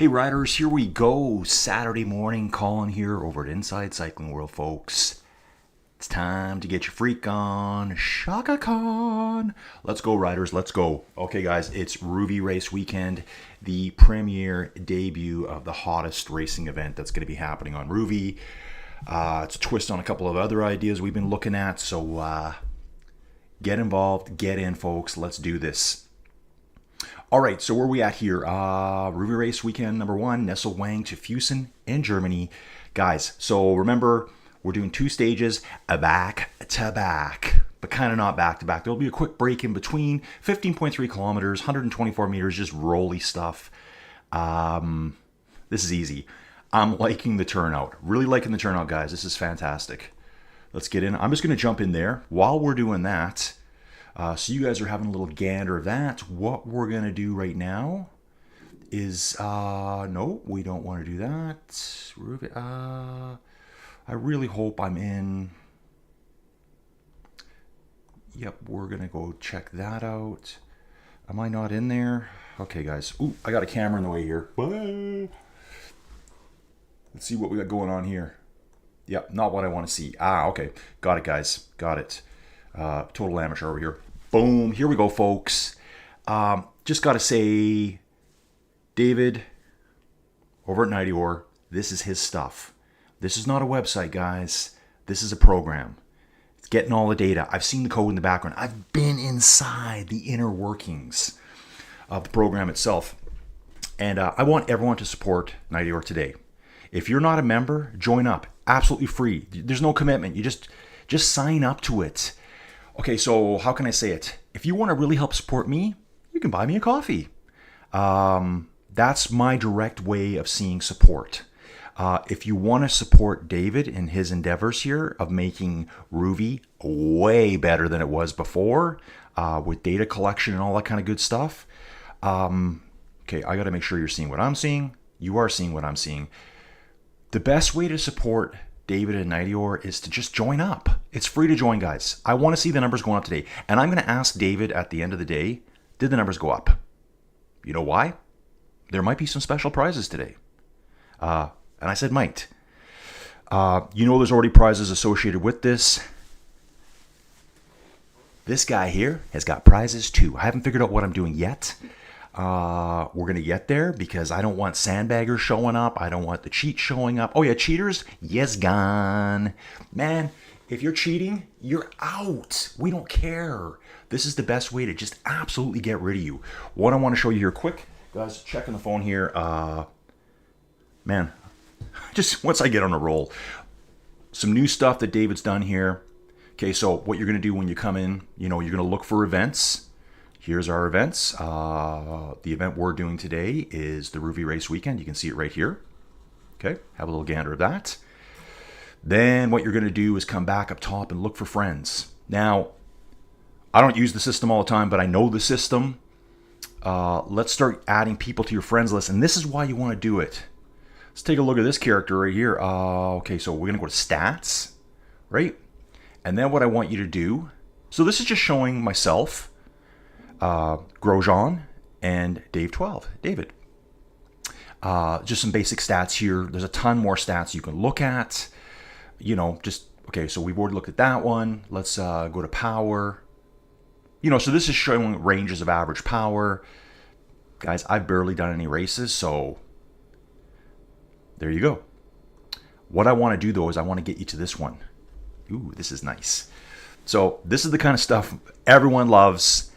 Hey riders, here we go. Saturday morning, Colin here over at Inside Cycling World, folks. It's time to get your freak on. Shaka Khan. Let's go, riders. Let's go. Okay, guys, it's Rouvy race weekend, the premiere debut of the hottest racing event that's going to be happening on Rouvy. It's a twist on a couple of other ideas we've been looking at, so get involved, get in, folks. Let's do this. All right, so where are we at here? Rouvy race weekend number 1, Nesselwang to Fusen in Germany. Guys, so remember, we're doing 2 stages, back to back, but kind of not back to back. There'll be a quick break in between, 15.3 kilometers, 124 meters, just rolly stuff. This is easy. I'm liking the turnout, really liking the turnout, guys. This is fantastic. Let's get in. I'm just going to jump in there while we're doing that. So you guys are having a little gander of that. What we're going to do right now is, no, we don't want to do that. I really hope I'm in. Yep, we're going to go check that out. Am I not in there? Okay, guys. Ooh, I got a camera in the way here. Let's see what we got going on here. Yep, not what I want to see. Okay. Got it, guys. Got it. Total amateur over here. Boom. Here we go, folks. Just got to say, David over at Nightior, this is his stuff. This is not a website, guys. This is a program. It's getting all the data. I've seen the code in the background. I've been inside the inner workings of the program itself. And I want everyone to support Nightior today. If you're not a member, join up. Absolutely free. There's no commitment. You just sign up to it. Okay, so how can I say it? If you want to really help support me, you can buy me a coffee. That's my direct way of seeing support. If you want to support David in his endeavors here of making Rouvy way better than it was before, with data collection and all that kind of good stuff, okay, I got to make sure you're seeing what I'm seeing. You are seeing what I'm seeing. The best way to support David and Nightior is to just join up. It's free to join, guys. I want to see the numbers going up today. And I'm going to ask David at the end of the day, did the numbers go up? You know why? There might be some special prizes today. And I said might. You know there's already prizes associated with this. This guy here has got prizes too. I haven't figured out what I'm doing yet. We're going to get there because I don't want sandbaggers showing up. I don't want the cheat showing up. Oh yeah, cheaters? Yes, gone. Man, if you're cheating, you're out. We don't care. This is the best way to just absolutely get rid of you. What I want to show you here quick, guys, checking the phone here. Man, just once I get on a roll, some new stuff that David's done here. Okay, so what you're going to do when you come in, you're going to look for events. Here's our events. The event we're doing today is the Rouvy race weekend. You can see it right here. Okay, have a little gander of that. Then what you're going to do is come back up top and look for friends. Now, I don't use the system all the time, but I know the system. Let's start adding people to your friends list, and this is why you want to do it. Let's take a look at this character right here. Okay, so we're going to go to stats, right? And then what I want you to do, so this is just showing myself, Grosjean and David. Just some basic stats here. There's a ton more stats you can look at. Okay, so we've already looked at that one. Let's go to power. So this is showing ranges of average power. Guys, I've barely done any races, so there you go. What I want to do, though, is I want to get you to this one. Ooh, this is nice. So this is the kind of stuff everyone loves.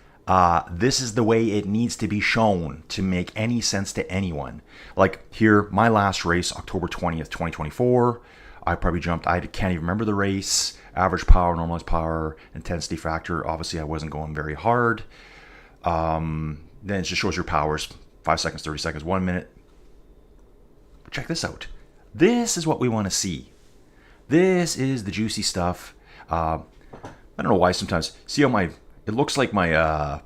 This is the way it needs to be shown to make any sense to anyone. Like here, my last race, October 20th, 2024. I probably jumped, I can't even remember the race. Average power, normalized power, intensity factor. Obviously, I wasn't going very hard. Then it just shows your powers. 5 seconds, 30 seconds, 1 minute. Check this out. This is what we want to see. This is the juicy stuff. I don't know why sometimes. See how it looks like my,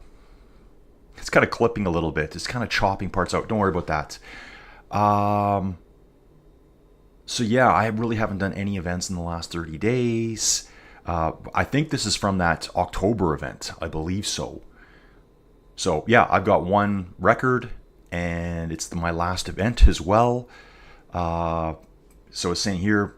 it's kind of clipping a little bit. It's kind of chopping parts out. Don't worry about that. So yeah, I really haven't done any events in the last 30 days. I think this is from that October event. I believe so. So yeah, I've got one record and it's my last event as well. So it's saying here,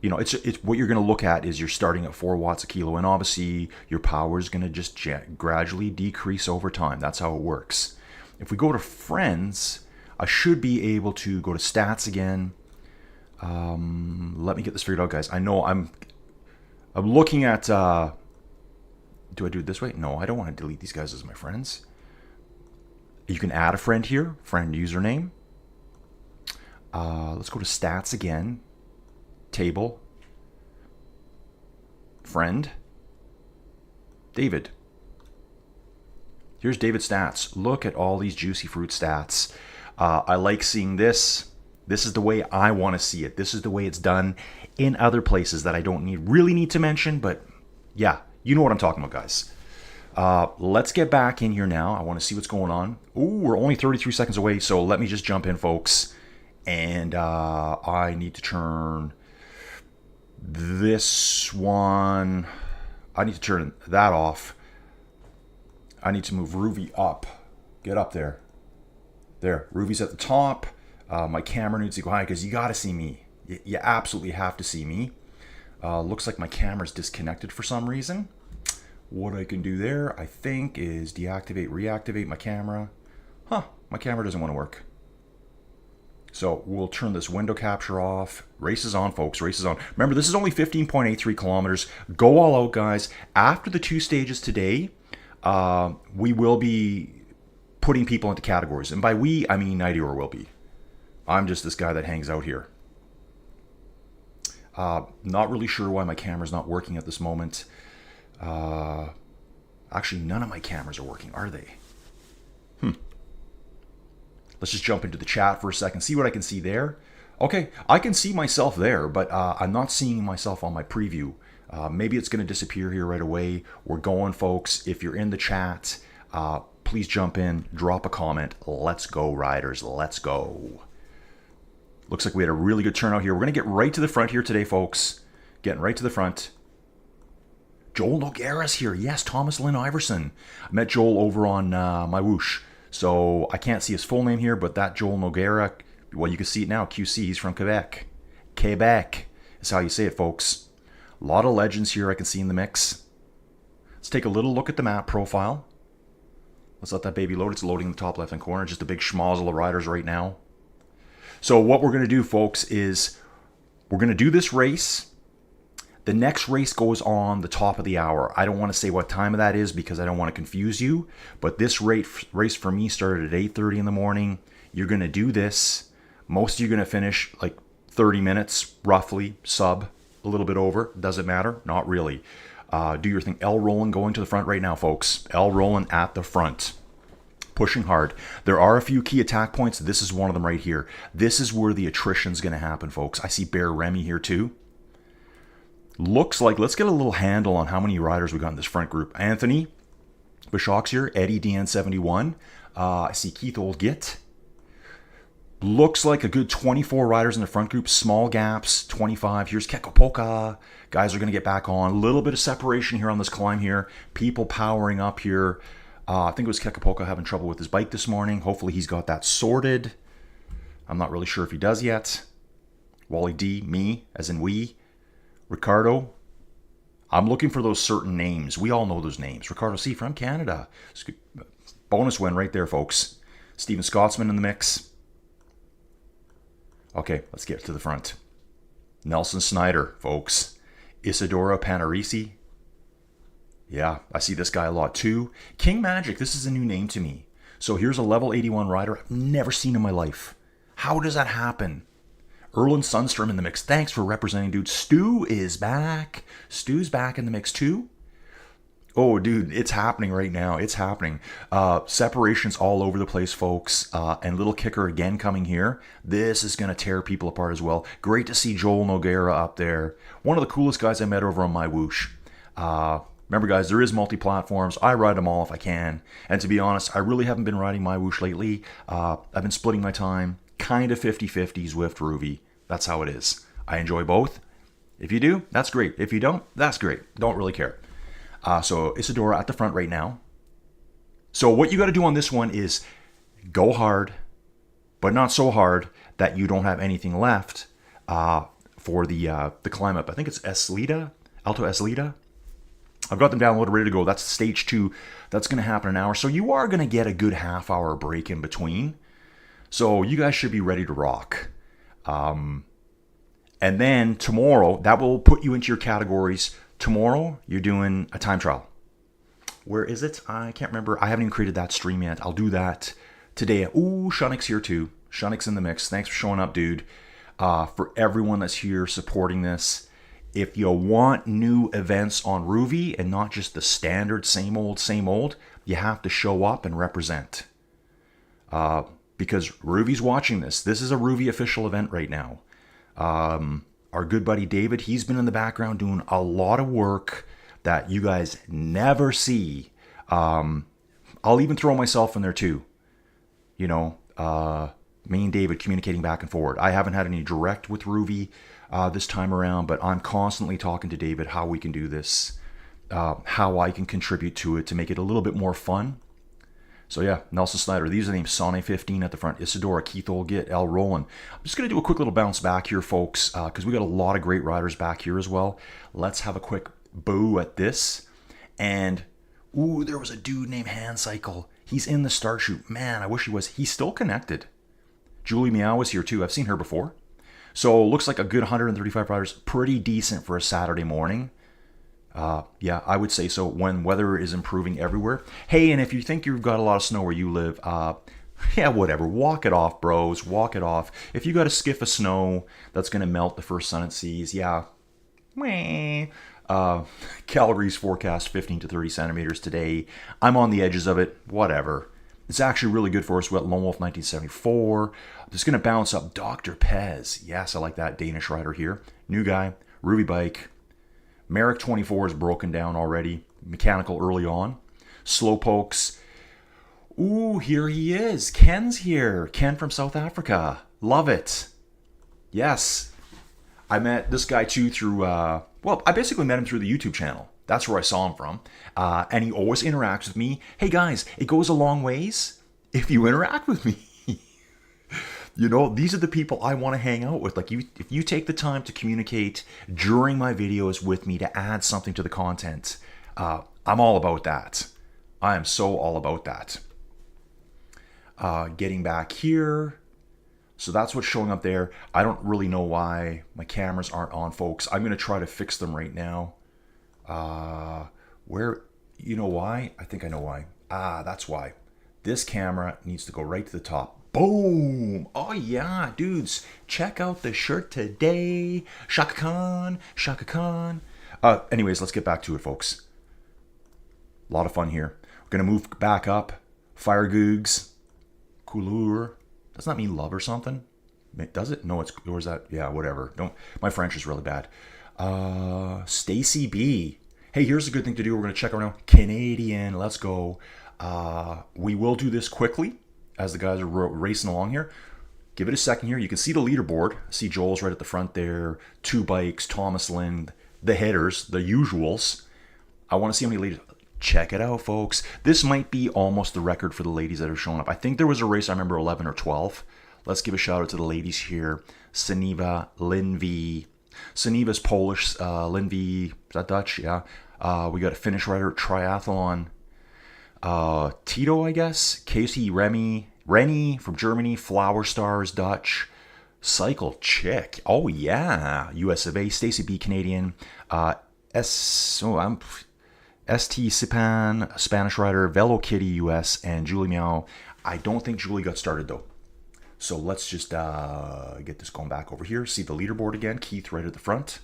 you know, it's what you're going to look at is you're starting at 4 watts a kilo, and obviously your power is going to just gradually decrease over time. That's how it works. If we go to friends, I should be able to go to stats again. Let me get this figured out, guys. I know I'm looking at. Do I do it this way? No, I don't want to delete these guys as my friends. You can add a friend here, friend username. Let's go to stats again. Table. Friend. David. Here's David's stats. Look at all these juicy fruit stats. I like seeing this. This is the way I want to see it. This is the way it's done in other places that I don't really need to mention, but yeah, you know what I'm talking about, guys. Let's get back in here now. I want to see what's going on. Ooh, we're only 33 seconds away, so let me just jump in, folks. And I need to turn this one. I need to turn that off. I need to move Rouvy up. Get up there. There, Rouvy's at the top. My camera needs to go high because you got to see me. You absolutely have to see me. Looks like my camera's disconnected for some reason. What I can do there, I think, is deactivate, reactivate my camera. Huh, my camera doesn't want to work. So we'll turn this window capture off. Race is on, folks. Race is on. Remember, this is only 15.83 kilometers. Go all out, guys. After the 2 stages today, we will be putting people into categories. And by we, I mean Nightior will be. I'm just this guy that hangs out here. Not really sure why my camera's not working at this moment. Actually, none of my cameras are working, are they? Let's just jump into the chat for a second, see what I can see there. Okay, I can see myself there, but I'm not seeing myself on my preview. Maybe it's going to disappear here right away. We're going, folks. If you're in the chat, please jump in, drop a comment. Let's go, riders. Let's go. Looks like we had a really good turnout here. We're going to get right to the front here today, folks. Getting right to the front. Joel Nogueira's here. Yes, Thomas Lynn Iverson. I met Joel over on my whoosh. So I can't see his full name here, but that Joel Nogueira, well, you can see it now. QC, he's from Quebec. Quebec is how you say it, folks. A lot of legends here I can see in the mix. Let's take a little look at the map profile. Let's let that baby load. It's loading in the top left-hand corner. Just a big schmozzle of riders right now. So what we're going to do, folks, is we're going to do this race. The next race goes on the top of the hour. I don't want to say what time of that is because I don't want to confuse you. But this race for me started at 8:30 in the morning. You're going to do this. Most of you are going to finish like 30 minutes, roughly, sub, a little bit over. Doesn't matter. Not really. Do your thing. L rolling going to the front right now, folks. L rolling at the front. Pushing hard. There are a few key attack points. This is one of them right here. This is where the attrition's going to happen, folks. I see Bear Remy here too. Looks like, let's get a little handle on how many riders we got in this front group. Anthony Bishock's here, Eddie DN71. I see Keith Oldgit. Looks like a good 24 riders in the front group. Small gaps, 25. Here's Kekapoka. Guys are going to get back on. A little bit of separation here on this climb here. People powering up here. I think it was Kekapoka having trouble with his bike this morning. Hopefully he's got that sorted. I'm not really sure if he does yet. Wally D, me, as in we. Ricardo, I'm looking for those certain names. We all know those names. Ricardo C. from Canada. Bonus win right there, folks. Steven Scotsman in the mix. Okay, let's get to the front. Nelson Snyder, folks. Isadora Panarisi. Yeah, I see this guy a lot too. King Magic, this is a new name to me. So here's a level 81 rider I've never seen in my life. How does that happen? Erlen Sundstrom in the mix. Thanks for representing, dude. Stu is back. Stu's back in the mix too. Oh, dude, it's happening right now. It's happening. Separations all over the place, folks. And little kicker again coming here. This is going to tear people apart as well. Great to see Joel Nogueira up there. One of the coolest guys I met over on my whoosh. Remember, guys, there is multi-platforms. I ride them all if I can. And to be honest, I really haven't been riding my whoosh lately. I've been splitting my time. Kind of 50-50 Zwift Rouvy. That's how it is. I enjoy both. If you do, that's great. If you don't, that's great. Don't really care. So Isadora at the front right now. So what you got to do on this one is Go hard, but not so hard that you don't have anything left for the climb up. I think it's Eslita, Alto Eslita. I've got them downloaded, ready to go. That's stage 2. That's going to happen in an hour. So you are going to get a good half-hour break in between. So you guys should be ready to rock. And then tomorrow, that will put you into your categories. Tomorrow, you're doing a time trial. Where is it? I can't remember. I haven't even created that stream yet. I'll do that today. Ooh, Shunnick's here too. Shunnick's in the mix. Thanks for showing up, dude. For everyone that's here supporting this. If you want new events on Rouvy and not just the standard same old, you have to show up and represent. Because Rouvy's watching this. This is a Rouvy official event right now. Our good buddy David, he's been in the background doing a lot of work that you guys never see. I'll even throw myself in there too. You know, me and David communicating back and forward. I haven't had any direct with Rouvy this time around, but I'm constantly talking to David how we can do this, how I can contribute to it to make it a little bit more fun. So yeah, Nelson Snyder. These are the names. Sane 15 at the front. Isadora, Keith Olgit, L. Roland. I'm just going to do a quick little bounce back here, folks, because we got a lot of great riders back here as well. Let's have a quick boo at this. And, ooh, there was a dude named Handcycle. He's in the start shoot. Man, I wish he was. He's still connected. Julie Meow was here too. I've seen her before. So looks like a good 135 riders. Pretty decent for a Saturday morning. Yeah, I would say so when weather is improving everywhere. Hey, and if you think you've got a lot of snow where you live, yeah, whatever. Walk it off, bros. Walk it off. If you got a skiff of snow that's going to melt the first sun it sees, yeah. Calories forecast 15 to 30 centimeters today. I'm on the edges of it. Whatever. It's actually really good for us. We got Lone Wolf 1974. I'm just going to bounce up Dr. Pez. Yes, I like that Danish rider here. New guy. Rouvy bike. Merrick 24 is broken down already. Mechanical early on. Slowpokes. Ooh, here he is. Ken's here. Ken from South Africa. Love it. Yes. I met this guy too through, well, I basically met him through the YouTube channel. That's where I saw him from. And he always interacts with me. Hey guys, it goes a long ways if you interact with me. You know, these are the people I want to hang out with. Like, if you take the time to communicate during my videos with me to add something to the content, I'm all about that. I am so all about that. Getting back here. So that's what's showing up there. I don't really know why my cameras aren't on, folks. I'm going to try to fix them right now. You know why? I think I know why. That's why. This camera needs to go right to the top. Boom! Oh yeah, dudes, check out the shirt today. Shaka Khan, Shaka Khan. Anyways, let's get back to it, folks. A lot of fun here. We're gonna move back up. Fire Googs, couleur. Doesn't that mean love or something? Does it? No, or is that? Yeah, whatever. Don't. My French is really bad. Stacy B. Hey, here's a good thing to do. We're gonna check out now. Canadian. Let's go. We will do this quickly as the guys are racing along here. Give it a second here. You can see the leaderboard. See Joel's right at the front there. 2 bikes, Thomas Lind, the hitters, the usuals. I want to see how many ladies. Check it out, folks. This might be almost the record for the ladies that have shown up. I think there was a race, I remember 11 or 12. Let's give a shout out to the ladies here. Saniva, Linvi. Saniva's Polish, Linvi, is that Dutch? Yeah. We got a Finnish rider at triathlon. Tito, I guess. Casey, Rennie from Germany. Flower Stars, Dutch. Cycle Chick. Oh yeah. US of A. Stacy B, Canadian. ST Sipan, Spanish rider. Velo Kitty, US, and Julie Meow. I don't think Julie got started though. So let's just get this going back over here. See the leaderboard again. Keith right at the front.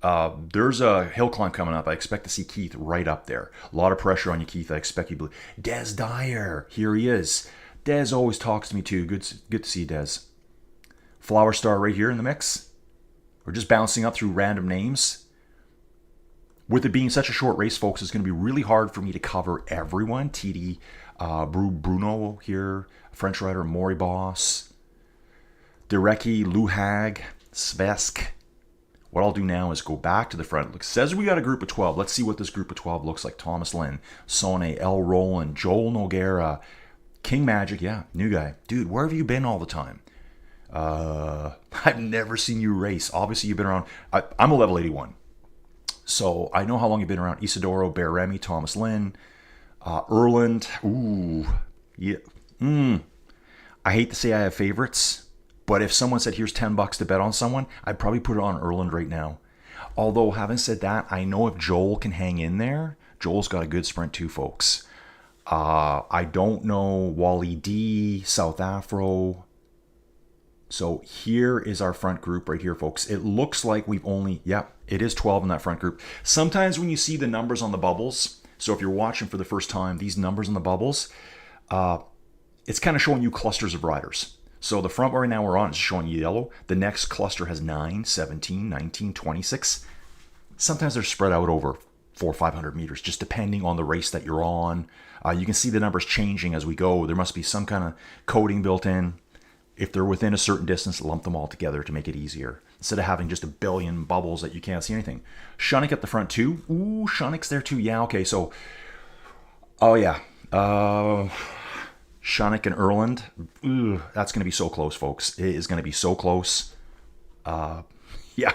There's a hill climb coming up. I expect to see Keith right up there. A lot of pressure on you, Keith. I expect you to believe. Des Dyer. Here he is. Des always talks to me too. Good to see Des. Flower Star right here in the mix. We're just bouncing up through random names. With it being such a short race, folks, it's going to be really hard for me to cover everyone. TD, Bruno here. French rider, Maury Boss. Dereki, Luhag, Svesk. What I'll do now is go back to the front. It says we got a group of 12. Let's see what this group of 12 looks like. Thomas Lynn, Sone, L. Roland, Joel Noguera, King Magic, yeah, new guy. Dude, where have you been all the time? I've never seen you race. Obviously, you've been around. I'm a level 81. So I know how long you've been around. Isidoro, Bear Remy, Thomas Lynn, Erland. Ooh, yeah. I hate to say I have favorites, but if someone said, here's $10 to bet on someone, I'd probably put it on Erland right now. Although, having said that, I know if Joel can hang in there, Joel's got a good sprint too, folks. I don't know Wally D, South Afro. So here is our front group right here, folks. It looks like we've only, it is 12 in that front group. Sometimes when you see the numbers on the bubbles, so if you're watching for the first time, these numbers on the bubbles, it's kind of showing you clusters of riders. So the front right now we're on is showing you yellow. The next cluster has 9, 17, 19, 26. Sometimes they're spread out over 400 or 500 meters, just depending on the race that you're on. You can see the numbers changing as we go. There must be some kind of coding built in. If they're within a certain distance, lump them all together to make it easier. Instead of having just a billion bubbles that you can't see anything. Shunnick at the front too. Ooh, Shunnick's there too. Yeah, okay, so... Oh, yeah. Shunnick and Erland. Ooh, that's going to be so close, folks. It is going to be so close. Yeah,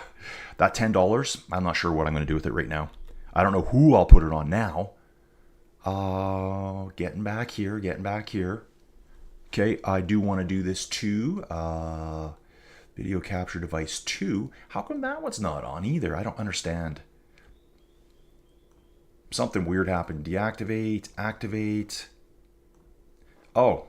that $10, I'm not sure what I'm going to do with it right now. I don't know who I'll put it on now. Getting back here. Okay, I do want to do this too. Video capture device 2. How come that one's not on either? I don't understand. Something weird happened. Deactivate, activate. Oh,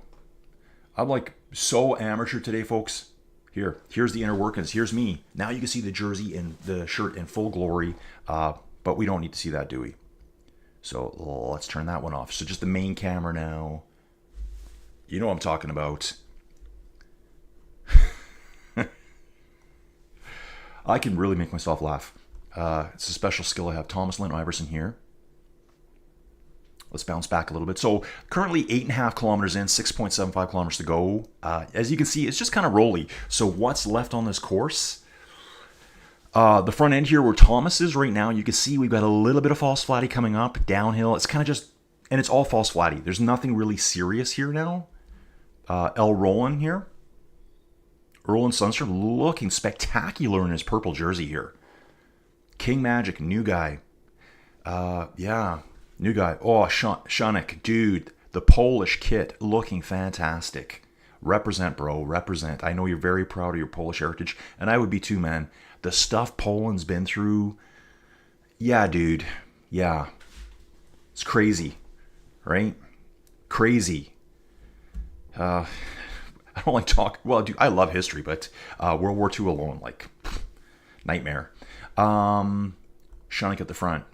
I'm like so amateur today, folks. Here's the inner workings. Here's me. Now you can see the jersey and the shirt in full glory, but we don't need to see that, do we? So let's turn that one off. So just the main camera now. You know what I'm talking about. I can really make myself laugh. It's a special skill I have. Thomas Lynn Iverson here. Let's bounce back a little bit. So currently 8.5 kilometers in, 6.75 kilometers to go. As you can see, it's just kind of rolly. So what's left on this course? The front end here where Thomas is right now, you can see we've got a little bit of false flatty coming up, downhill. It's kind of just, and it's all false flatty. There's nothing really serious here now. El Roland here. Roland Sundstrom looking spectacular in his purple jersey here. King Magic, new guy. Yeah, new guy. Oh, Shunnick, dude, the Polish kit looking fantastic. Represent, bro, represent. I know you're very proud of your Polish heritage, and I would be too, man. The stuff Poland's been through, yeah, dude, yeah. It's crazy, right? Crazy. I don't like talk. Well, dude, I love history, but World War II alone, like, nightmare. Shunnick at the front.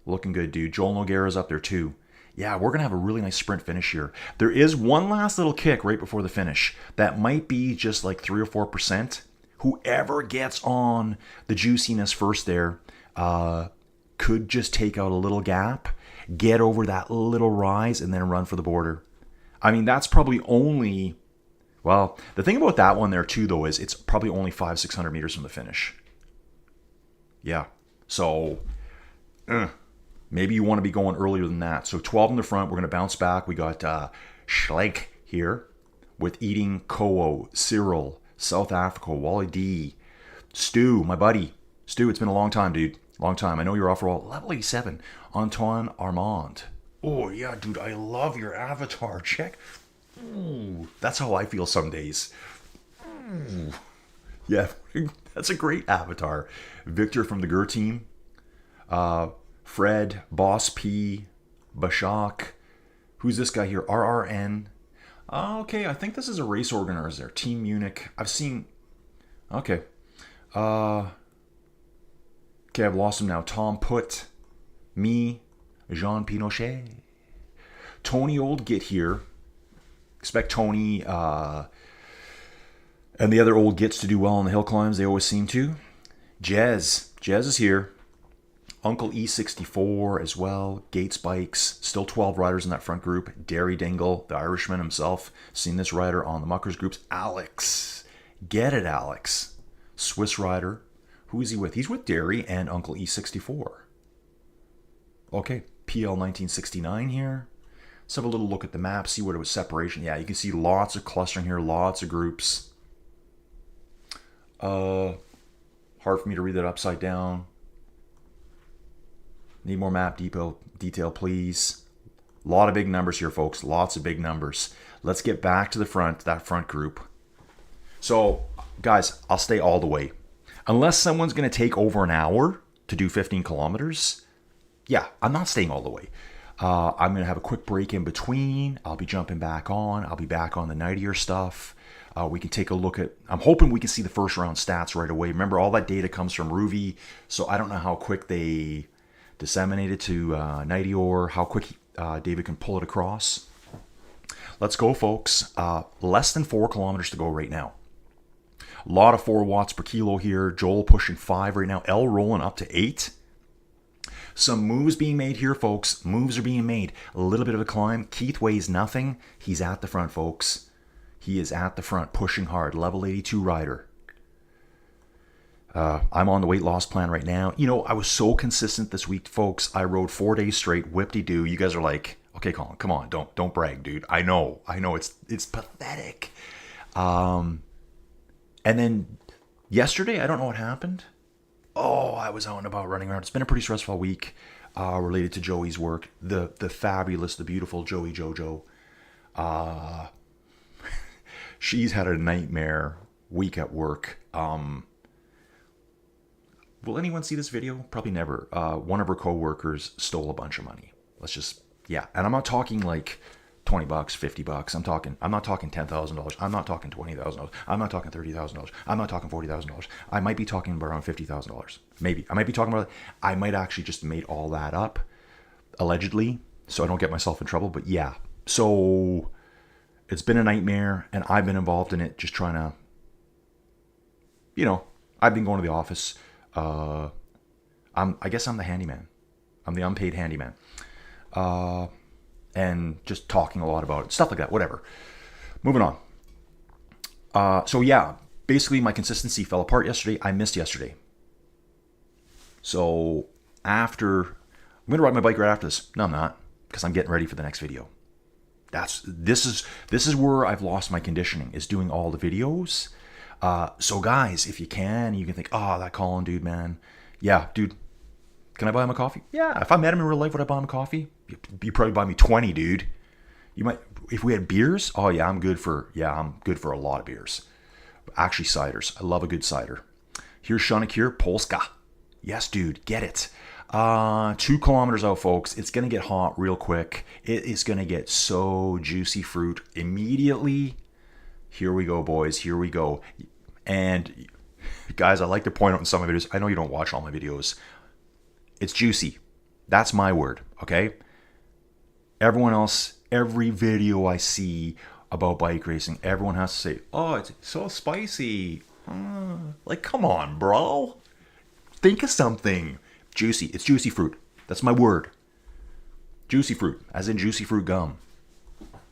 Looking good, dude. Joel Nogueira's up there, too. Yeah, we're going to have a really nice sprint finish here. There is one last little kick right before the finish. That might be just like 3 or 4%. Whoever gets on the juiciness first there could just take out a little gap, get over that little rise, and then run for the border. I mean, that's probably only... Well, the thing about that one there, too, though, is it's probably only 500-600 meters from the finish. Yeah. So, maybe you want to be going earlier than that. So 12 in the front. We're going to bounce back. We got Schleich here with Eating Kowo, Cyril, South Africa, Wally D, Stu, my buddy. Stu, it's been a long time, dude. Long time. I know you're off for all. Level 87. Antoine Armand. Oh, yeah, dude. I love your avatar. Check. Ooh, that's how I feel some days. Ooh. Yeah, that's a great avatar. Victor from the GUR team. Fred, Boss P, Bashak. Who's this guy here? RRN. Okay, I think this is a race organizer. Team Munich. I've seen... Okay. Okay, I've lost him now. Tom Putt. Me. Jean Pinochet. Tony Old Git here. Expect Tony and the other old Gits to do well on the hill climbs. They always seem to. Jez. Jez is here. Uncle E64 as well. Gates Bikes. Still 12 riders in that front group. Derry Dingle, the Irishman himself. Seen this rider on the Muckers groups. Alex. Get it, Alex. Swiss rider. Who is he with? He's with Derry and Uncle E64. Okay. PL 1969 here. Let's have a little look at the map, see what it was separation. Yeah, you can see lots of clustering here, lots of groups. Hard for me to read that upside down. Need more map detail, please. A lot of big numbers here, folks. Lots of big numbers. Let's get back to the front, that front group. So, guys, I'll stay all the way. Unless someone's going to take over an hour to do 15 kilometers, yeah, I'm not staying all the way. I'm going to have a quick break in between. I'll be jumping back on. I'll be back on the nightier stuff. We can take a look at, I'm hoping we can see the first round stats right away. Remember, all that data comes from Rouvy, so I don't know how quick they disseminate it to Nighty or how quick David can pull it across. Let's go, folks. Less than 4 kilometers to go right now. A lot of 4 watts per kilo here. Joel pushing 5 right now. L rolling up to 8. Some moves being made here, folks. Moves are being made. A little bit of a climb. Keith weighs nothing. He's at the front, folks. He is at the front, pushing hard. Level 82 rider. I'm on the weight loss plan right now. You know, I was so consistent this week, folks. I rode 4 days straight. Whip-de-doo. You guys are like, okay, Colin, come on. Don't brag, dude. I know. It's pathetic. And then yesterday, I don't know what happened. Oh, I was out and about running around. It's been a pretty stressful week related to Joey's work. The fabulous, the beautiful Joey Jojo. She's had a nightmare week at work. Will anyone see this video? Probably never. One of her co-workers stole a bunch of money. Yeah. And I'm not talking like $20, $50. I'm not talking $10,000. I'm not talking $20,000. I'm not talking $30,000. I'm not talking $40,000. I might be talking about around $50,000. Maybe. I might be talking about, I might actually just made all that up, allegedly, so I don't get myself in trouble. But yeah, so it's been a nightmare, and I've been involved in it, just trying to, I've been going to the office. I guess I'm the handyman. I'm the unpaid handyman. And just talking a lot about it, stuff like that, whatever. Moving on. So yeah, basically my consistency fell apart yesterday. I missed yesterday. So I'm going to ride my bike right after this. No, I'm not, because I'm getting ready for the next video. This is where I've lost my conditioning, is doing all the videos. So guys, if you can think, oh, that Colin dude, man. Yeah, dude, can I buy him a coffee? Yeah, if I met him in real life, would I buy him a coffee? You'd probably buy me 20, dude. You might, if we had beers, oh yeah, I'm good for a lot of beers. Actually, ciders. I love a good cider. Here's Shanikir Polska. Yes, dude, get it. 2 kilometers out, folks. It's going to get hot real quick. It is going to get so juicy fruit immediately. Here we go, boys. Here we go. And guys, I like to point out in some of my videos, I know you don't watch all my videos. It's juicy. That's my word, okay? Everyone else, every video I see about bike racing, everyone has to say, oh, it's so spicy. Like, come on, bro. Think of something. Juicy. It's juicy fruit. That's my word. Juicy fruit, as in juicy fruit gum.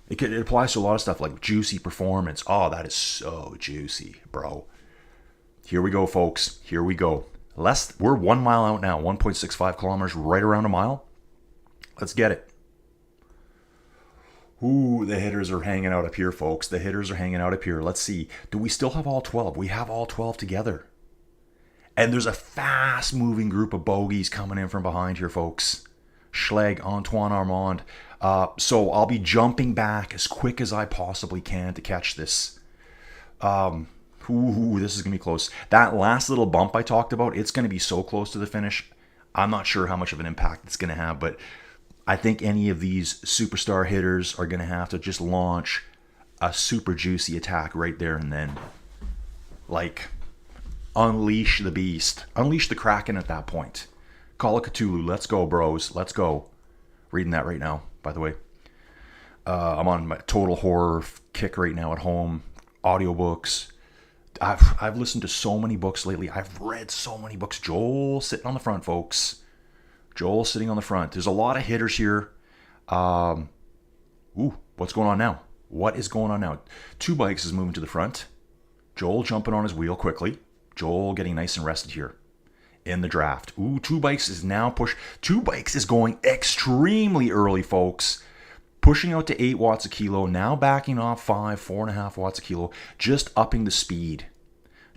It applies to a lot of stuff like juicy performance. Oh, that is so juicy, bro. Here we go, folks. Here we go. We're 1 mile out now. 1.65 kilometers, right around a mile. Let's get it. Ooh, the hitters are hanging out up here, folks. The hitters are hanging out up here. Let's see. Do we still have all 12? We have all 12 together. And there's a fast-moving group of bogeys coming in from behind here, folks. Schleg, Antoine Armand. So I'll be jumping back as quick as I possibly can to catch this. This is going to be close. That last little bump I talked about, it's going to be so close to the finish. I'm not sure how much of an impact it's going to have, but I think any of these superstar hitters are going to have to just launch a super juicy attack right there and then. Like, unleash the beast. Unleash the Kraken at that point. Call it Cthulhu. Let's go, bros. Let's go. Reading that right now, by the way. I'm on my total horror kick right now at home. Audiobooks. I've listened to so many books lately. I've read so many books. Joel sitting on the front, folks. Joel sitting on the front. There's a lot of hitters here. What's going on now? What is going on now? 2 Bikes is moving to the front. Joel jumping on his wheel quickly. Joel getting nice and rested here in the draft. 2 Bikes is now pushed. 2 Bikes is going extremely early, folks. pushing out to 8 watts a kilo, now backing off 4.5 watts a kilo, just upping the speed,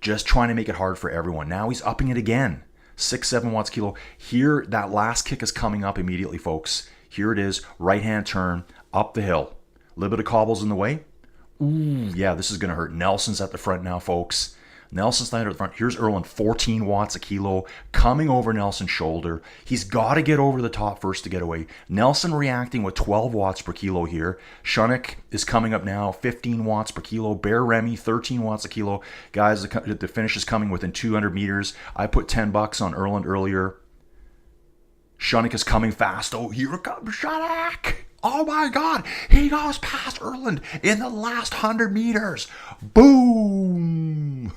just trying to make it hard for everyone. Now he's upping it again, 7 watts a kilo. Here, that last kick is coming up immediately, folks. Here it is, right-hand turn, up the hill. A little bit of cobbles in the way. Ooh, yeah, this is going to hurt. Nelson's at the front now, folks. Nelson's at the front. Here's Erland, 14 watts a kilo, coming over Nelson's shoulder. He's got to get over the top first to get away. Nelson reacting with 12 watts per kilo here. Shunik is coming up now, 15 watts per kilo. Bear Remy, 13 watts a kilo. Guys, the finish is coming within 200 meters. I put $10 on Erland earlier. Shunik is coming fast. Oh, here comes Shunik. Oh my God, he goes past Erland in the last 100 meters. Boom.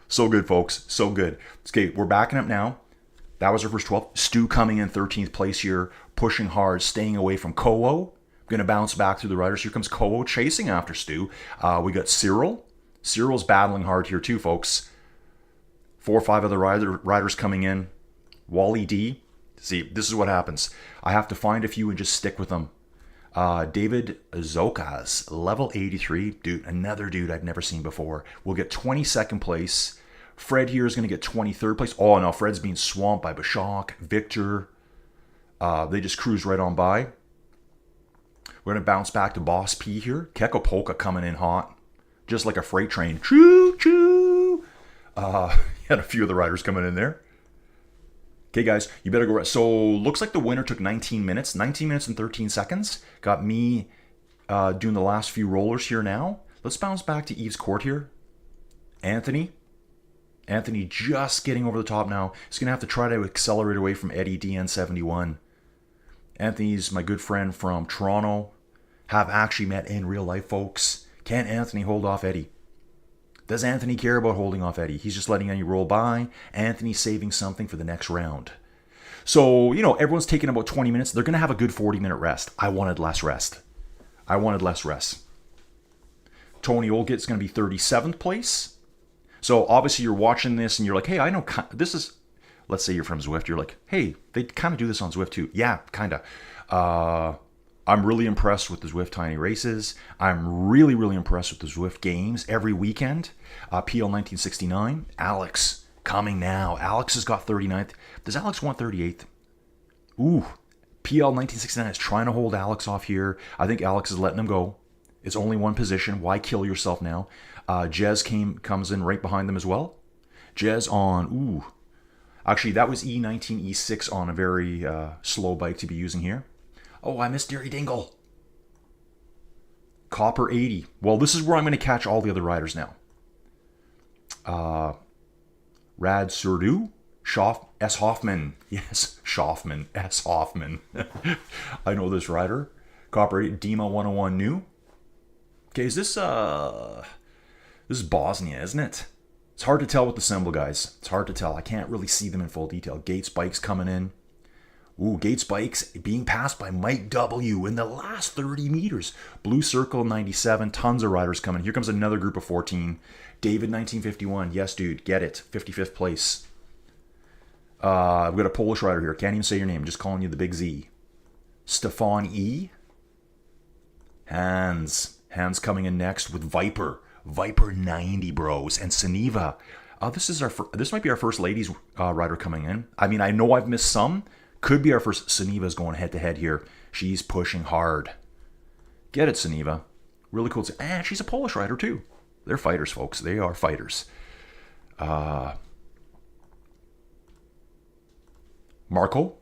So good, folks. So good. Okay, we're backing up now. That was our first 12. Stu coming in 13th place here, pushing hard, staying away from Kowo. Going to bounce back through the riders. Here comes Kowo chasing after Stu. We got Cyril. Cyril's battling hard here too, folks. 4 or 5 other riders coming in. Wally D. See, this is what happens. I have to find a few and just stick with them. David Zokas, level 83. Dude, another dude I've never seen before. We'll get 22nd place. Fred here is going to get 23rd place. Oh, no, Fred's being swamped by Bashak, Victor. They just cruise right on by. We're going to bounce back to Boss P here. Keko Polka coming in hot. Just like a freight train. Choo-choo. Had a few of the riders coming in there. Okay, guys, you better go. So, looks like the winner took 19 minutes. 19 minutes and 13 seconds. Got me doing the last few rollers here now. Let's bounce back to Eve's Court here. Anthony. Anthony just getting over the top now. He's going to have to try to accelerate away from Eddie DN71. Anthony's my good friend from Toronto. Have actually met in real life, folks. Can Anthony hold off Eddie? Does Anthony care about holding off Eddie? He's just letting Eddie roll by. Anthony's saving something for the next round. So, you know, everyone's taking about 20 minutes. They're going to have a good 40-minute rest. I wanted less rest. Tony Olgit's going to be 37th place. So, obviously, you're watching this and you're like, hey, I know this is... Let's say you're from Zwift. You're like, hey, they kind of do this on Zwift too. Yeah, kind of. I'm really impressed with the Zwift Tiny Races. I'm really, really impressed with the Zwift Games every weekend. PL 1969. Alex coming now. Alex has got 39th. Does Alex want 38th? Ooh. PL 1969 is trying to hold Alex off here. I think Alex is letting him go. It's only one position. Why kill yourself now? Jez comes in right behind them as well. Jez on... Ooh. Actually, that was E19, E6 on a very slow bike to be using here. Oh, I missed Deary Dingle. Copper 80. Well, this is where I'm going to catch all the other riders now. Rad Surdu. S. Hoffman. Yes, Schaffman. S. Hoffman. I know this rider. Copper 80. Dima 101 new. Okay, is this... This is Bosnia, isn't it? It's hard to tell with the symbol, guys. It's hard to tell. I can't really see them in full detail. Gates Bikes coming in. Ooh, Gates Bikes being passed by Mike W. in the last 30 meters. Blue Circle 97. Tons of riders coming. Here comes another group of 14. David 1951. Yes, dude. Get it. 55th place. I've got a Polish rider here. Can't even say your name. Just calling you the Big Z. Stefan E. Hans coming in next with Viper. Viper 90 bros and Saniva. This might be our first ladies rider coming in. I mean, I know I've missed some. Could be our first. Saniva's going head to head here. She's pushing hard. Get it, Saniva. Really cool. And she's a Polish rider too. They're fighters, folks. They are fighters. Marco.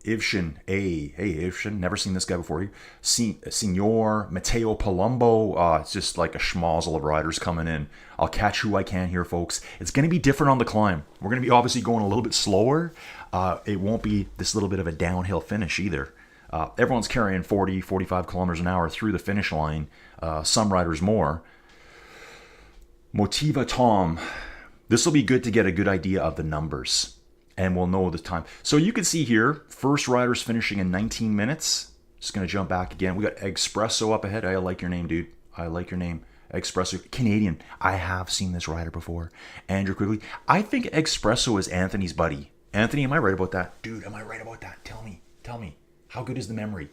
Ivshin. Hey, Ivshin. Never seen this guy before. Senor Matteo Palumbo. It's just like a schmozzle of riders coming in. I'll catch who I can here, folks. It's going to be different on the climb. We're going to be obviously going a little bit slower. It won't be this little bit of a downhill finish either. Everyone's carrying 40, 45 kilometers an hour through the finish line. Some riders more. Motiva Tom. This will be good to get a good idea of the numbers. And we'll know the time. So you can see here, first riders finishing in 19 minutes. Just going to jump back again. We got Espresso up ahead. I like your name, dude. I like your name. Espresso. Canadian. I have seen this rider before. Andrew Quigley. I think Espresso is Anthony's buddy. Anthony, am I right about that? Dude, am I right about that? Tell me. How good is the memory?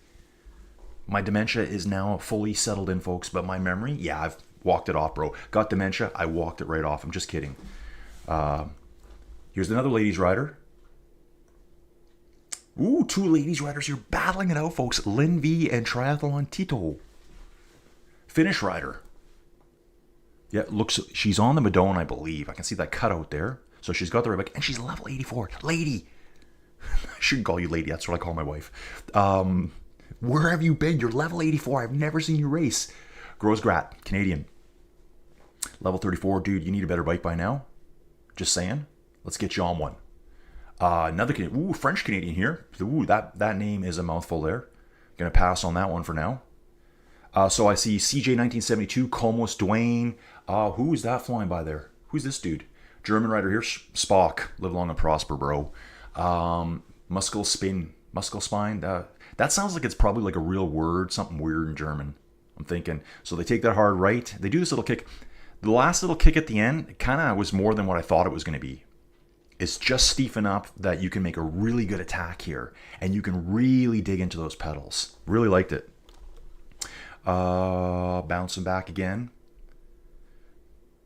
My dementia is now fully settled in, folks, but my memory, yeah, I've walked it off, bro. Got dementia, I walked it right off. I'm just kidding. Here's another ladies rider. Ooh, 2 ladies riders here battling it out, folks. Lynn V and Triathlon Tito. Finish rider. Yeah, looks, she's on the Madone, I believe. I can see that cutout there. So she's got the right back, and she's level 84. Lady. I shouldn't call you lady. That's what I call my wife. Where have you been? You're level 84. I've never seen you race. Grosgrat, Canadian. Level 34. Dude, you need a better bike by now. Just saying. Let's get you on one. Another Canadian. Ooh, French Canadian here. Ooh, that name is a mouthful there. Gonna pass on that one for now. So I see CJ 1972, Comos Dwayne. Who is that flying by there? Who's this dude? German rider here. Spock. Live long and prosper, bro. Muscle spine. That sounds like it's probably like a real word, something weird in German. I'm thinking. So they take that hard right. They do this little kick. The last little kick at the end kind of was more than what I thought it was going to be. It's just steep enough that you can make a really good attack here. And you can really dig into those pedals. Really liked it. Bouncing back again.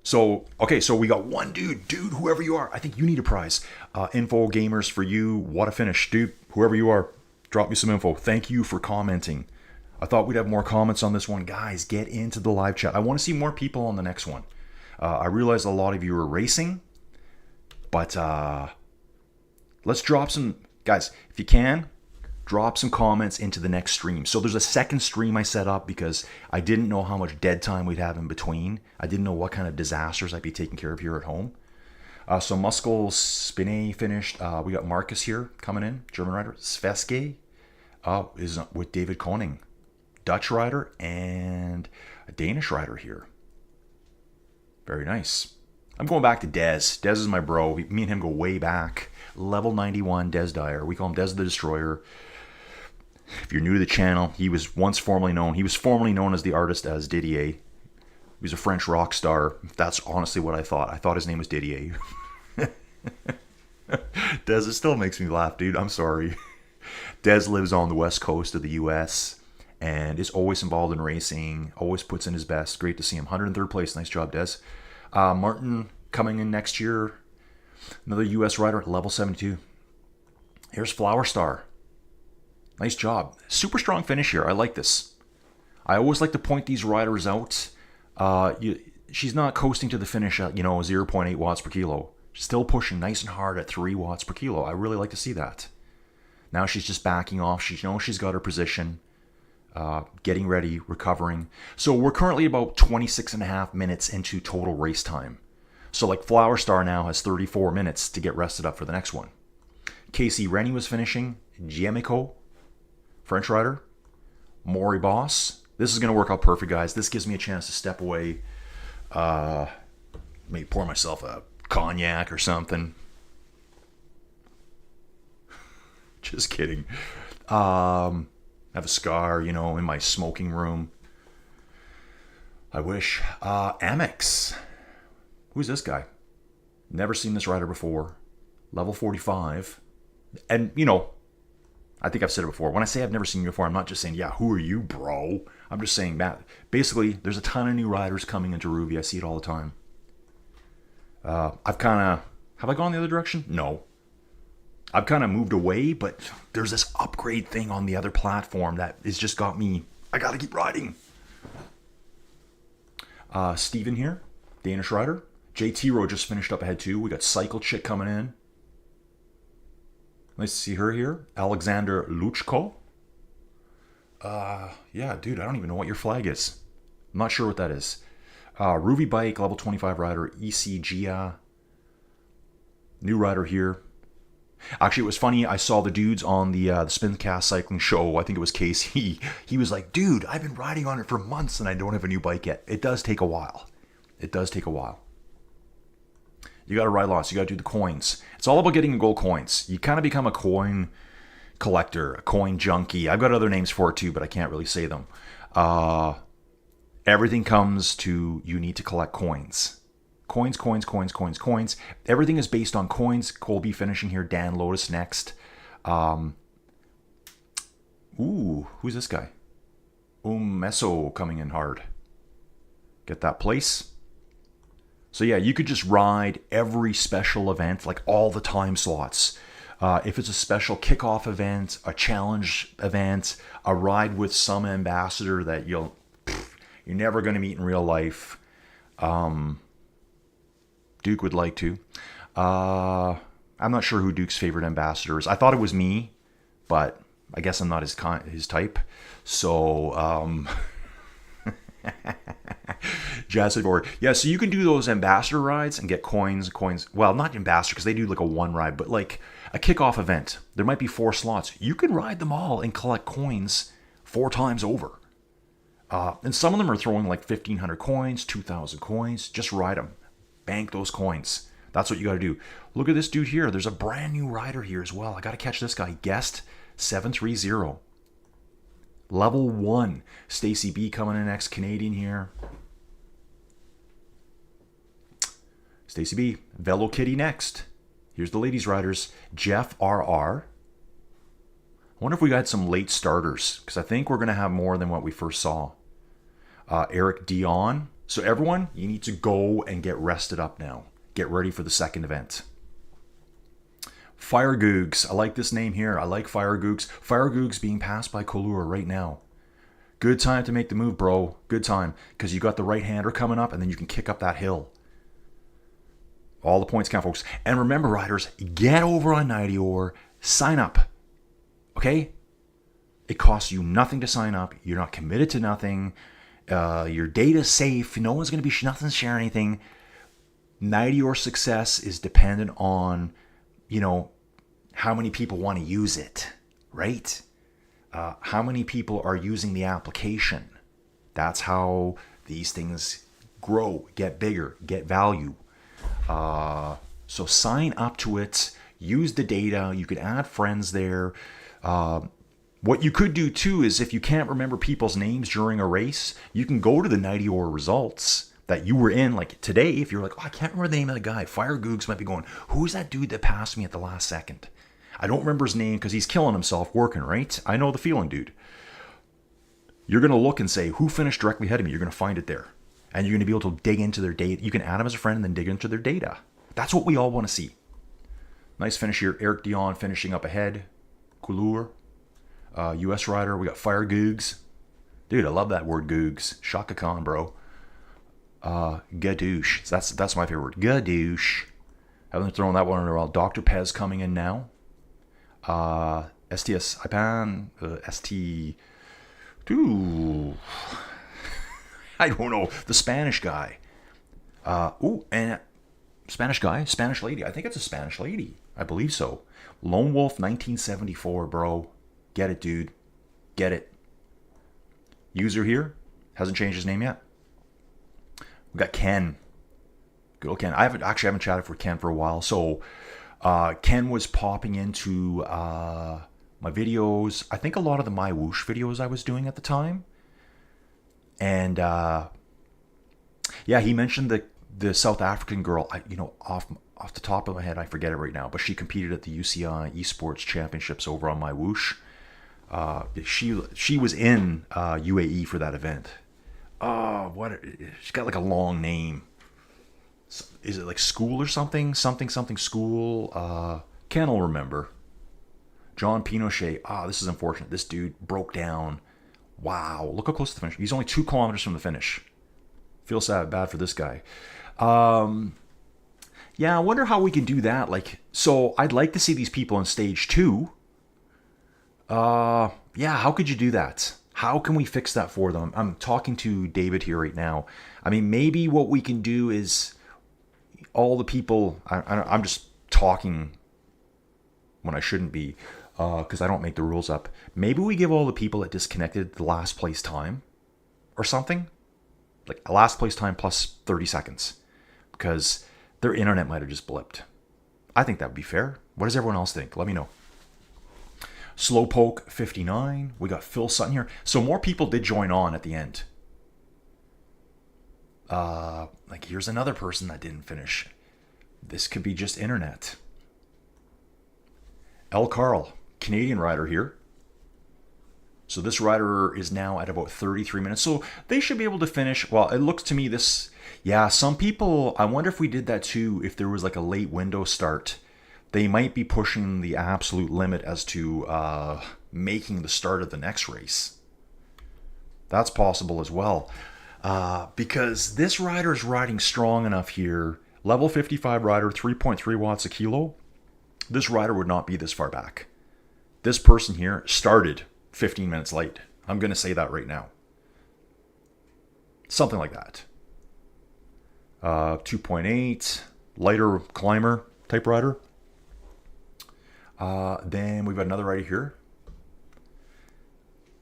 So, okay, so we got one dude. Dude, whoever you are, I think you need a prize. Info gamers for you. What a finish. Dude, whoever you are, drop me some info. Thank you for commenting. I thought we'd have more comments on this one. Guys, get into the live chat. I want to see more people on the next one. I realize a lot of you are racing. But let's drop some, guys, if you can, drop some comments into the next stream. So there's a second stream I set up because I didn't know how much dead time we'd have in between. I didn't know what kind of disasters I'd be taking care of here at home. So Muscle Spinay finished. We got Marcus here coming in, German rider. Sveske is with David Koning, Dutch rider, and a Danish rider here. Very nice. I'm going back to Dez. Dez is my bro. Me and him go way back. Level 91, Dez Dyer. We call him Dez the Destroyer. If you're new to the channel, he was once formerly known. He was formerly known as the artist as Didier. He was a French rock star. That's honestly what I thought. I thought his name was Didier. Dez, it still makes me laugh, dude. I'm sorry. Dez lives on the west coast of the U.S. and is always involved in racing. Always puts in his best. Great to see him. 103rd place. Nice job, Dez. Martin coming in next year. Another U.S. rider at level 72. Here's Flower Star. Nice job. Super strong finish here. I like this. I always like to point these riders out. She's not coasting to the finish at, 0.8 watts per kilo. Still pushing nice and hard at 3 watts per kilo. I really like to see that. Now she's just backing off. She knows she's got her position. Getting ready, recovering. So we're currently about 26 and a half minutes into total race time. So like Flower Star now has 34 minutes to get rested up for the next one. Casey Rennie was finishing. Giemico, French rider. Maury Boss. This is going to work out perfect, guys. This gives me a chance to step away. Maybe pour myself a cognac or something. Just kidding. Have a scar, in my smoking room. I wish. Amex. Who's this guy? Never seen this rider before. Level 45. And, I think I've said it before. When I say I've never seen you before, I'm not just saying, yeah, who are you, bro? I'm just saying that. Basically, there's a ton of new riders coming into Rouvy. I see it all the time. Have I gone the other direction? No. I've kind of moved away, but there's this upgrade thing on the other platform that has just got me. I got to keep riding. Steven here, Danish rider. JT Rowe just finished up ahead too. We got Cycle Chick coming in. Nice to see her here. Alexander Luchko. Yeah, dude, I don't even know what your flag is. I'm not sure what that is. Rouvy Bike, level 25 rider. ECGA. New rider here. Actually, it was funny. I saw the dudes on the Spincast cycling show. I think it was Casey. He was like, dude, I've been riding on it for months and I don't have a new bike yet. It does take a while. It does take a while. You got to ride lots. You got to do the coins. It's all about getting the gold coins. You kind of become a coin collector, a coin junkie. I've got other names for it too, but I can't really say them. Everything comes to you need to collect coins. Coins, coins, coins, coins, coins. Everything is based on coins. Colby finishing here. Dan Lotus next. Ooh, who's this guy? Meso coming in hard. Get that place. So yeah, you could just ride every special event, like all the time slots. If it's a special kickoff event, a challenge event, a ride with some ambassador that you're never going to meet in real life. Duke would like to. I'm not sure who Duke's favorite ambassador is. I thought it was me, but I guess I'm not his type. So, Jazz said forward. Yeah, so you can do those ambassador rides and get coins. Well, not ambassador because they do like a one ride, but like a kickoff event. There might be 4 slots. You can ride them all and collect coins 4 times over. And some of them are throwing like 1,500 coins, 2,000 coins. Just ride them. Bank those coins. That's what you got to do. Look at this dude here. There's a brand new rider here as well. I got to catch this guy. Guest 730. Level 1. Stacy B coming in next. Canadian here. Stacy B. Velo Kitty next. Here's the ladies riders. Jeff RR. I wonder if we got some late starters, because I think we're going to have more than what we first saw. Eric Dion. So everyone, you need to go and get rested up now. Get ready for the second event. Fire Googs. I like this name here. I like Fire Googs. Fire Googs being passed by Kolur right now. Good time to make the move, bro. Good time. Because you got the right-hander coming up, and then you can kick up that hill. All the points count, folks. And remember, riders, get over on Nightior. Sign up. Okay? It costs you nothing to sign up. You're not committed to nothing. Your data's safe. No one's going to be nothing's sharing anything. Nightior success is dependent on, how many people want to use it, right? How many people are using the application? That's how these things grow, get bigger, get value. So sign up to it. Use the data. You can add friends there. What you could do too is if you can't remember people's names during a race, you can go to the Nightior results that you were in. Like today, if you're like, I can't remember the name of the guy, Fire Googs might be going, who's that dude that passed me at the last second? I don't remember his name because he's killing himself working, right? I know the feeling, dude. You're going to look and say, who finished directly ahead of me? You're going to find it there. And you're going to be able to dig into their data. You can add them as a friend and then dig into their data. That's what we all want to see. Nice finish here. Eric Dion finishing up ahead. Couleur. US rider. We got Fire Googs. Dude, I love that word Googs. Shaka Khan, bro. Gadoosh. That's my favorite word. Gadoosh. Haven't thrown that one in a while. Dr. Pez coming in now. STS Ipan. ST. Ooh. I don't know. The Spanish guy. And Spanish guy, Spanish lady. I think it's a Spanish lady. I believe so. Lone Wolf 1974, bro. Get it, dude. Get it. User here. Hasn't changed his name yet. We got Ken. Good old Ken. I haven't chatted for Ken for a while. So Ken was popping into my videos. I think a lot of the My Whoosh videos I was doing at the time. And he mentioned the South African girl. Off the top of my head, I forget it right now. But she competed at the UCI Esports Championships over on My Whoosh. She was in UAE for that event. She's got like a long name. Is it like school or something? Something school. Ken will remember. John Pinochet. This is unfortunate. This dude broke down. Wow, look how close to the finish. He's only 2 kilometers from the finish. Feel bad for this guy. I wonder how we can do that. So I'd like to see these people in stage 2. How could you do that? How can we fix that for them? I'm talking to David here right now. I mean, maybe what we can do is all the people. I'm just talking when I shouldn't be. Because I don't make the rules up. Maybe we give all the people that disconnected the last place time or something. Like a last place time plus 30 seconds. Because their internet might have just blipped. I think that would be fair. What does everyone else think? Let me know. Slowpoke 59. We got Phil Sutton here. So more people did join on at the end. Here's another person that didn't finish. This could be just internet. L. Carl. Canadian rider here. So this rider is now at about 33 minutes. So they should be able to finish. Well, it looks to me this, yeah, some people, I wonder if we did that too, if there was like a late window start. They might be pushing the absolute limit as to making the start of the next race. That's possible as well. Because this rider is riding strong enough here. Level 55 rider, 3.3 watts a kilo. This rider would not be this far back. This person here started 15 minutes late. I'm going to say that right now. Something like that. 2.8, lighter climber type rider. Then we've got another rider here.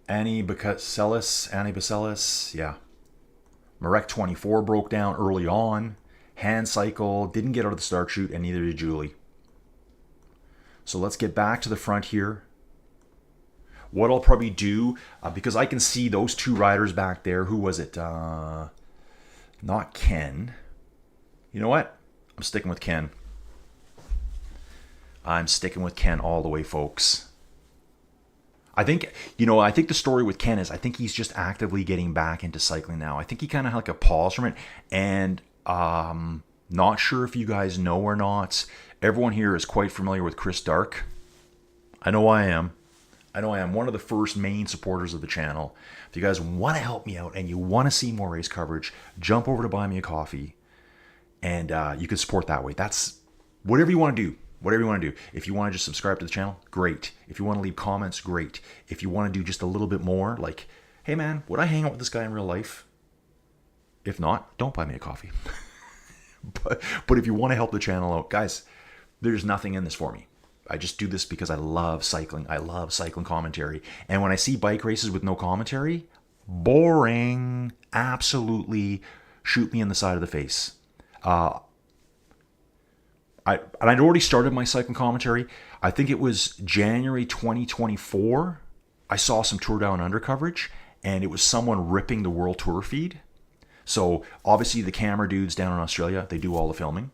Annie Bacelis, yeah. Marek 24 broke down early on. Hand cycle, didn't get out of the start chute, and neither did Julie. So let's get back to the front here. What I'll probably do, because I can see those two riders back there. Who was it? Not Ken. You know what? I'm sticking with Ken. I'm sticking with Ken all the way, folks. I think the story with Ken is I think he's just actively getting back into cycling now. I think he kind of had like a pause from it. And not sure if you guys know or not. Everyone here is quite familiar with Chris Dark. I know I am. I know I am one of the first main supporters of the channel. If you guys want to help me out and you want to see more race coverage, jump over to Buy Me a Coffee. And you can support that way. That's whatever you want to do. Whatever you want to do. If you want to just subscribe to the channel, great. If you want to leave comments, great. If you want to do just a little bit more, like, hey man, would I hang out with this guy in real life? If not, don't buy me a coffee. but if you want to help the channel out, guys, there's nothing in this for me. I just do this because I love cycling. I love cycling commentary. And when I see bike races with no commentary, boring. Absolutely shoot me in the side of the face. I'd already started my cycling commentary. I think it was January 2024. I saw some Tour Down Under coverage, and it was someone ripping the World Tour feed. So obviously the camera dudes down in Australia, they do all the filming,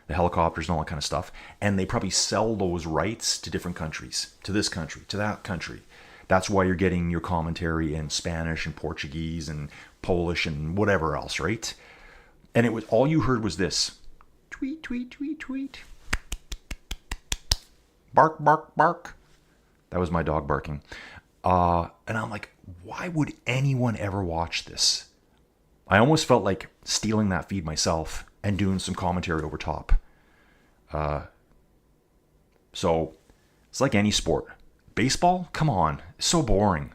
the helicopters and all that kind of stuff, and they probably sell those rights to different countries, to this country, to that country. That's why you're getting your commentary in Spanish and Portuguese and Polish and whatever else, right? And it was all you heard was this. Tweet, tweet, tweet, tweet. Bark, bark, bark. That was my dog barking. And I'm like, why would anyone ever watch this? I almost felt like stealing that feed myself and doing some commentary over top. So it's like any sport. Baseball? Come on. It's so boring.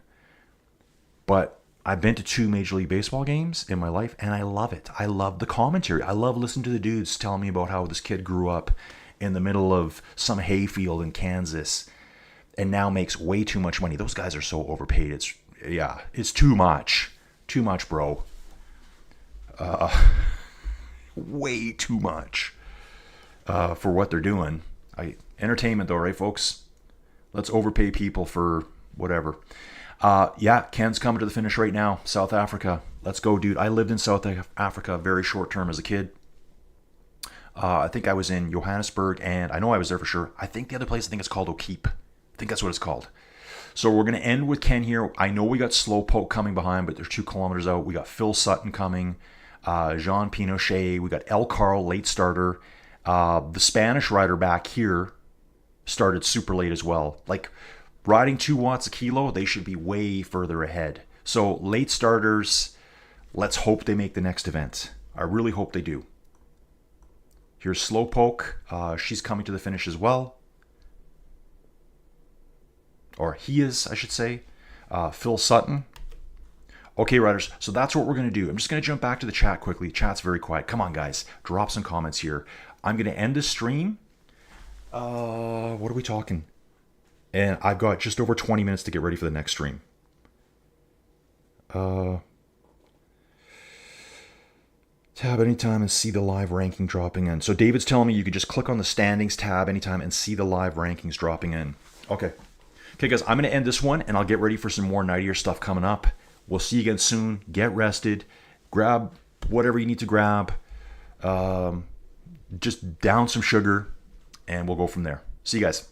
But I've been to 2 Major League Baseball games in my life, and I love it. I love the commentary. I love listening to the dudes telling me about how this kid grew up in the middle of some hayfield in Kansas and now makes way too much money. Those guys are so overpaid. It's too much. Too much, bro. Way too much for what they're doing. Entertainment though, right, folks? Let's overpay people for whatever. Ken's coming to the finish right now. South Africa. Let's go, dude. I lived in South Africa very short term as a kid. I think I was in Johannesburg, and I know I was there for sure. I think the other place, I think it's called Okiep. I think that's what it's called. So we're going to end with Ken here. I know we got Slowpoke coming behind, but they're 2 kilometers out. We got Phil Sutton coming. Jean Pinochet. We got El Carl, late starter. The Spanish rider back here started super late as well. Like, riding 2 watts a kilo, they should be way further ahead. So late starters, let's hope they make the next event. I really hope they do. Here's Slowpoke. She's coming to the finish as well. Or he is, I should say. Phil Sutton. Okay, riders, so that's what we're going to do. I'm just going to jump back to the chat quickly. Chat's very quiet. Come on, guys. Drop some comments here. I'm going to end the stream. What are we talking? And I've got just over 20 minutes to get ready for the next stream. Tab anytime and see the live ranking dropping in. So David's telling me you could just click on the standings tab anytime and see the live rankings dropping in. Okay. Okay, guys, I'm going to end this one, and I'll get ready for some more nightier stuff coming up. We'll see you again soon. Get rested. Grab whatever you need to grab. Just down some sugar, and we'll go from there. See you guys.